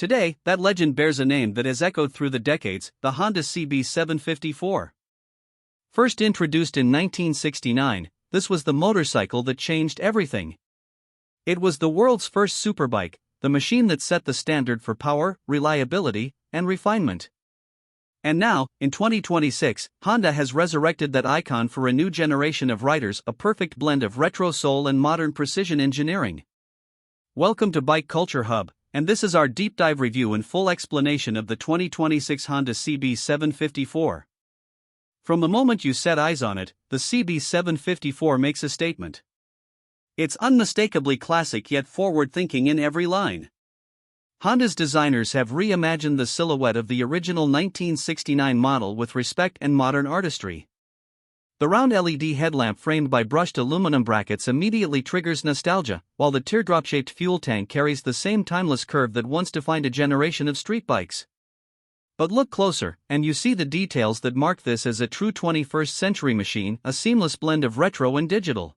Today, that legend bears a name that has echoed through the decades: the Honda CB750 Four. First introduced in 1969, this was the motorcycle that changed everything. It was the world's first superbike, the machine that set the standard for power, reliability, and refinement. And now, in 2026, Honda has resurrected that icon for a new generation of riders, a perfect blend of retro soul and modern precision engineering. Welcome to Bike Culture Hub, and this is our deep dive review and full explanation of the 2026 Honda CB750 Four. From the moment you set eyes on it, the CB750 Four makes a statement. It's unmistakably classic yet forward-thinking in every line. Honda's designers have reimagined the silhouette of the original 1969 model with respect and modern artistry. The round LED headlamp framed by brushed aluminum brackets immediately triggers nostalgia, while the teardrop-shaped fuel tank carries the same timeless curve that once defined a generation of street bikes. But look closer, and you see the details that mark this as a true 21st century machine, a seamless blend of retro and digital.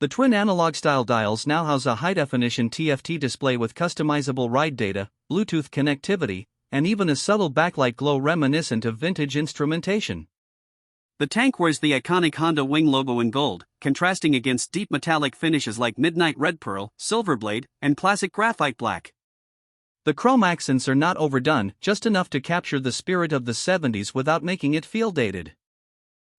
The twin analog-style dials now house a high-definition TFT display with customizable ride data, Bluetooth connectivity, and even a subtle backlight glow reminiscent of vintage instrumentation. The tank wears the iconic Honda wing logo in gold, contrasting against deep metallic finishes like midnight red pearl, silver blade, and classic graphite black. The chrome accents are not overdone, just enough to capture the spirit of the 70s without making it feel dated.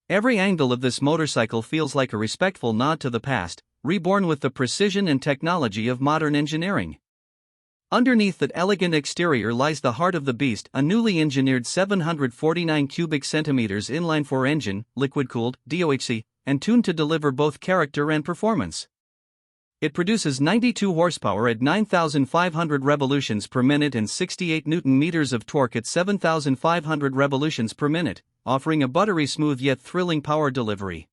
Every angle of this motorcycle feels like a respectful nod to the past, reborn with the precision and technology of modern engineering. Underneath that elegant exterior lies the heart of the beast, a newly engineered 749 cubic centimeters inline-four engine, liquid-cooled, DOHC, and tuned to deliver both character and performance. It produces 92 horsepower at 9,500 revolutions per minute and 68 Nm of torque at 7,500 revolutions per minute, offering a buttery smooth yet thrilling power delivery.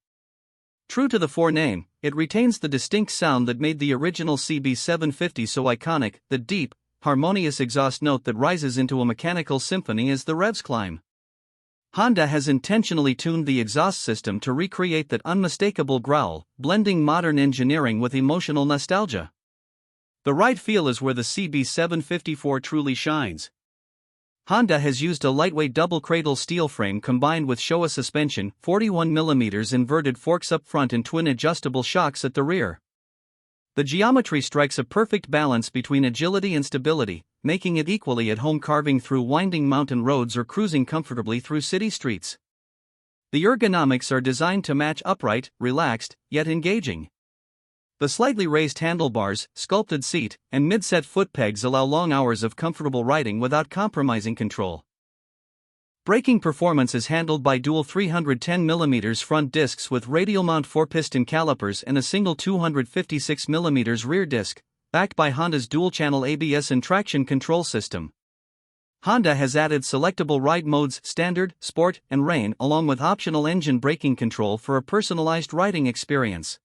True to the Four name, it retains the distinct sound that made the original CB750 so iconic, the deep, harmonious exhaust note that rises into a mechanical symphony as the revs climb. Honda has intentionally tuned the exhaust system to recreate that unmistakable growl, blending modern engineering with emotional nostalgia. The ride feel is where the CB750 Four truly shines. Honda has used a lightweight double cradle steel frame combined with Showa suspension, 41mm inverted forks up front and twin adjustable shocks at the rear. The geometry strikes a perfect balance between agility and stability, making it equally at home carving through winding mountain roads or cruising comfortably through city streets. The ergonomics are designed to match upright, relaxed, yet engaging. The slightly raised handlebars, sculpted seat, and mid-set foot pegs allow long hours of comfortable riding without compromising control. Braking performance is handled by dual 310mm front discs with radial mount 4-piston calipers and a single 256mm rear disc, backed by Honda's dual-channel ABS and traction control system. Honda has added selectable ride modes Standard, Sport, and Rain along with optional engine braking control for a personalized riding experience.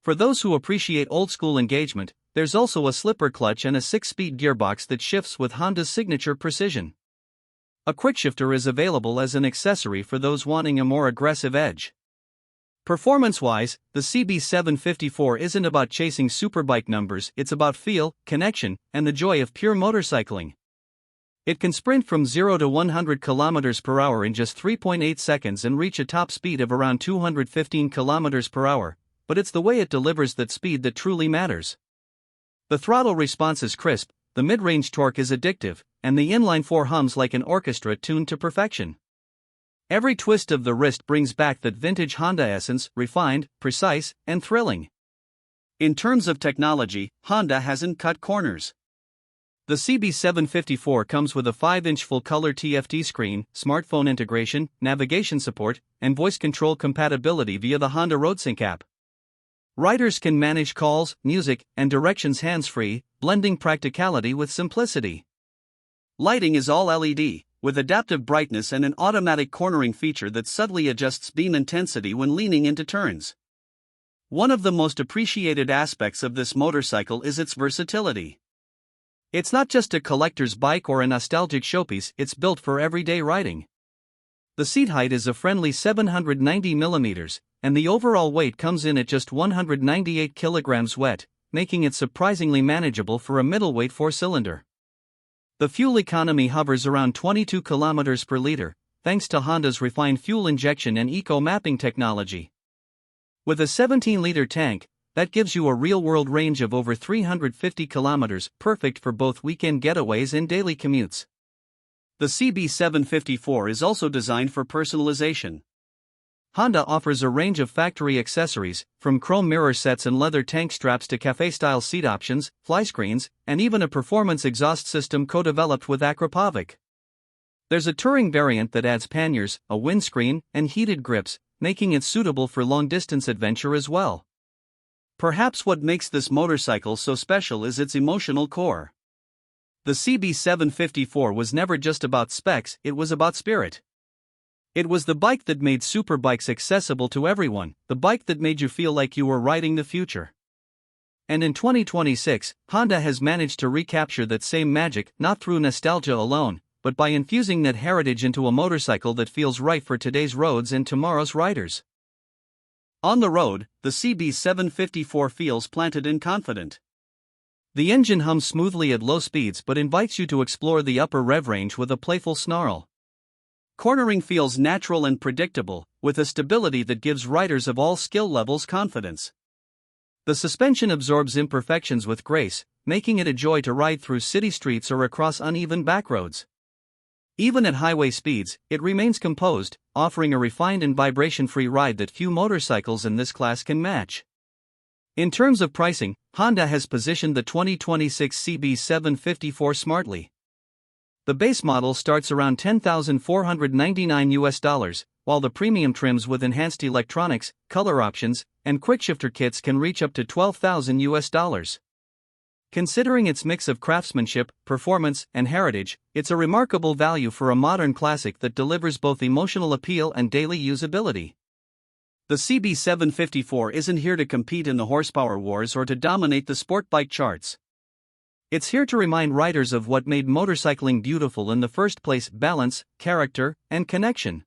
For those who appreciate old-school engagement, there's also a slipper clutch and a 6-speed gearbox that shifts with Honda's signature precision. A quickshifter is available as an accessory for those wanting a more aggressive edge. Performance-wise, the CB750 Four isn't about chasing superbike numbers, it's about feel, connection, and the joy of pure motorcycling. It can sprint from 0 to 100 km per hour in just 3.8 seconds and reach a top speed of around 215 km per hour, but it's the way it delivers that speed that truly matters. The throttle response is crisp, the mid-range torque is addictive, and the inline-four hums like an orchestra tuned to perfection. Every twist of the wrist brings back that vintage Honda essence, refined, precise, and thrilling. In terms of technology, Honda hasn't cut corners. The CB750 Four comes with a 5-inch full-color TFT screen, smartphone integration, navigation support, and voice control compatibility via the Honda RoadSync app. Riders can manage calls, music, and directions hands-free, blending practicality with simplicity. Lighting is all LED, with adaptive brightness and an automatic cornering feature that subtly adjusts beam intensity when leaning into turns. One of the most appreciated aspects of this motorcycle is its versatility. It's not just a collector's bike or a nostalgic showpiece, it's built for everyday riding. The seat height is a friendly 790mm, and the overall weight comes in at just 198 kg wet, making it surprisingly manageable for a middleweight four-cylinder. The fuel economy hovers around 22 kilometers per liter, thanks to Honda's refined fuel injection and eco-mapping technology. With a 17-liter tank, that gives you a real-world range of over 350 kilometers, perfect for both weekend getaways and daily commutes. The CB750 Four is also designed for personalization. Honda offers a range of factory accessories, from chrome mirror sets and leather tank straps to cafe-style seat options, fly screens, and even a performance exhaust system co-developed with Akrapovic. There's a touring variant that adds panniers, a windscreen, and heated grips, making it suitable for long-distance adventure as well. Perhaps what makes this motorcycle so special is its emotional core. The CB750 Four was never just about specs, it was about spirit. It was the bike that made superbikes accessible to everyone, the bike that made you feel like you were riding the future. And in 2026, Honda has managed to recapture that same magic, not through nostalgia alone, but by infusing that heritage into a motorcycle that feels right for today's roads and tomorrow's riders. On the road, the CB750 Four feels planted and confident. The engine hums smoothly at low speeds but invites you to explore the upper rev range with a playful snarl. Cornering feels natural and predictable, with a stability that gives riders of all skill levels confidence. The suspension absorbs imperfections with grace, making it a joy to ride through city streets or across uneven backroads. Even at highway speeds, it remains composed, offering a refined and vibration-free ride that few motorcycles in this class can match. In terms of pricing, Honda has positioned the 2026 CB750 Four smartly. The base model starts around $10,499, while the premium trims with enhanced electronics, color options, and quickshifter kits can reach up to $12,000. Considering its mix of craftsmanship, performance, and heritage, it's a remarkable value for a modern classic that delivers both emotional appeal and daily usability. The CB750 Four isn't here to compete in the horsepower wars or to dominate the sport bike charts. It's here to remind riders of what made motorcycling beautiful in the first place: balance, character, and connection.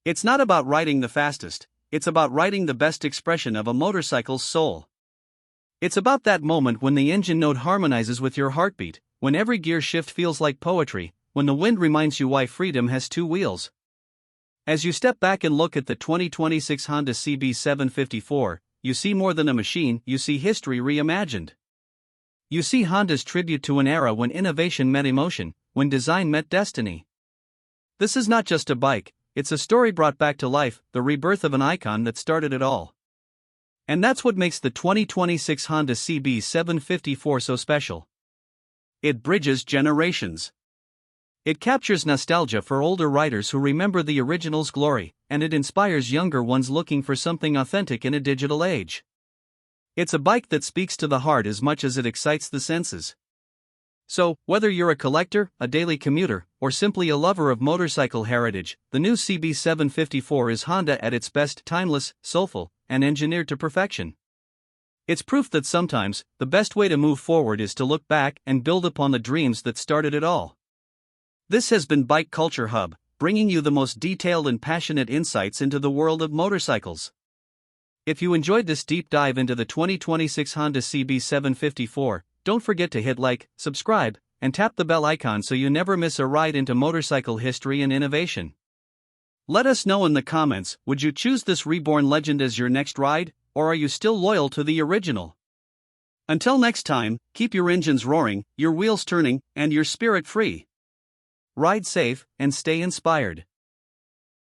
It's not about riding the fastest, it's about riding the best expression of a motorcycle's soul. It's about that moment when the engine note harmonizes with your heartbeat, when every gear shift feels like poetry, when the wind reminds you why freedom has two wheels. As you step back and look at the 2026 Honda CB750 Four, you see more than a machine, you see history reimagined. You see Honda's tribute to an era when innovation met emotion, when design met destiny. This is not just a bike, it's a story brought back to life, the rebirth of an icon that started it all. And that's what makes the 2026 Honda CB750 Four so special. It bridges generations. It captures nostalgia for older riders who remember the original's glory, and it inspires younger ones looking for something authentic in a digital age. It's a bike that speaks to the heart as much as it excites the senses. So, whether you're a collector, a daily commuter, or simply a lover of motorcycle heritage, the new CB750 Four is Honda at its best: timeless, soulful, and engineered to perfection. It's proof that sometimes, the best way to move forward is to look back and build upon the dreams that started it all. This has been Bike Culture Hub, bringing you the most detailed and passionate insights into the world of motorcycles. If you enjoyed this deep dive into the 2026 Honda CB750 Four, don't forget to hit like, subscribe, and tap the bell icon so you never miss a ride into motorcycle history and innovation. Let us know in the comments, would you choose this reborn legend as your next ride, or are you still loyal to the original? Until next time, keep your engines roaring, your wheels turning, and your spirit free. Ride safe, and stay inspired.